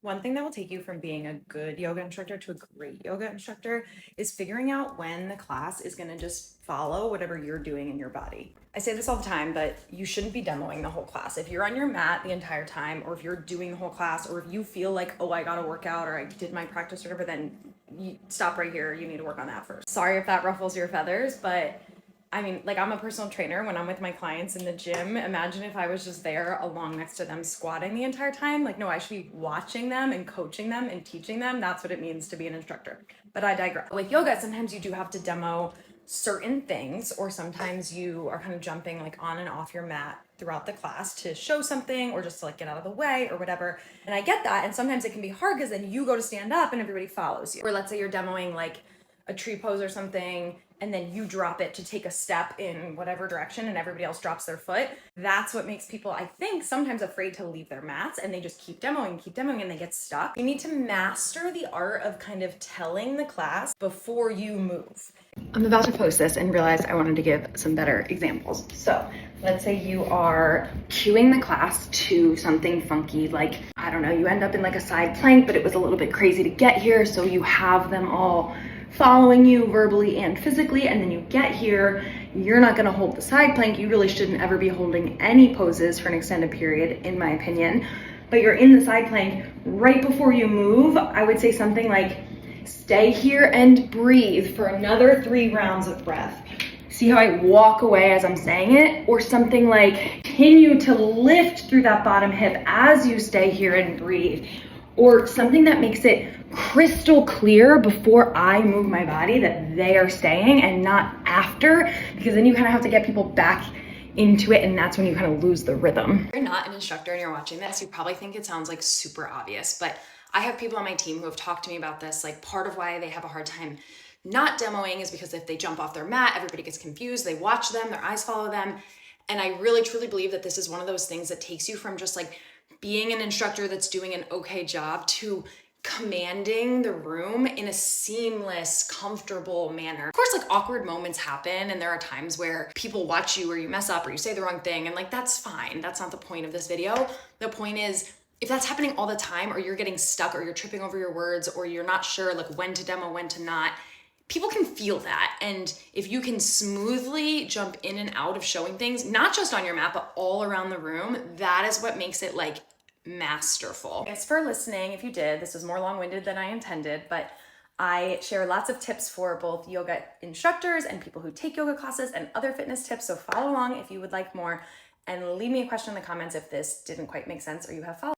One thing that will take you from being a good yoga instructor to a great yoga instructor is figuring out when the class is going to just follow whatever you're doing in your body. I say this all the time, but you shouldn't be demoing the whole class. If you're on your mat the entire time, or if you're doing the whole class, or if you feel like, oh, I got to work out or I did my practice or whatever, then you stop right here. You need to work on that first. Sorry if that ruffles your feathers, but I mean, like, I'm a personal trainer. When I'm with my clients in the gym, imagine if I was just there along next to them squatting the entire time. Like, no, I should be watching them and coaching them and teaching them. That's what it means to be an instructor. But I digress. With yoga, sometimes you do have to demo certain things, or sometimes you are kind of jumping like on and off your mat throughout the class to show something or just to like get out of the way or whatever. And I get that. And sometimes it can be hard because then you go to stand up and everybody follows you. Or let's say you're demoing like a tree pose or something, and then you drop it to take a step in whatever direction and everybody else drops their foot. That's what makes people, I think, sometimes afraid to leave their mats, and they just keep demoing and they get stuck. You need to master the art of kind of telling the class before you move. I'm about to post this and realized I wanted to give some better examples. So let's say you are cueing the class to something funky, like, I don't know, you end up in like a side plank, but it was a little bit crazy to get here. So you have them all following you verbally and physically, and then you get here, you're not gonna hold the side plank. You really shouldn't ever be holding any poses for an extended period, in my opinion, but you're in the side plank. Right before you move, I would say something like, stay here and breathe for another 3 rounds of breath. See how I walk away as I'm saying it? Or something like, continue to lift through that bottom hip as you stay here and breathe. Or something that makes it crystal clear before I move my body that they are staying, and not after, because then you kind of have to get people back into it, and that's when you kind of lose the rhythm. If you're not an instructor and you're watching this, you probably think it sounds like super obvious, but I have people on my team who have talked to me about this. Like, part of why they have a hard time not demoing is because if they jump off their mat, everybody gets confused, they watch them, their eyes follow them. And I really truly believe that this is one of those things that takes you from just like being an instructor that's doing an okay job to commanding the room in a seamless, comfortable manner. Of course, like, awkward moments happen, and there are times where people watch you or you mess up or you say the wrong thing, and like, that's fine. That's not the point of this video. The point is, if that's happening all the time, or you're getting stuck, or you're tripping over your words, or you're not sure like when to demo, when to not, people can feel that. And if you can smoothly jump in and out of showing things, not just on your mat, but all around the room, that is what makes it like masterful. Thanks for listening. If you did, this was more long-winded than I intended, but I share lots of tips for both yoga instructors and people who take yoga classes and other fitness tips. So follow along if you would like more, and leave me a question in the comments if this didn't quite make sense or you have follow-up.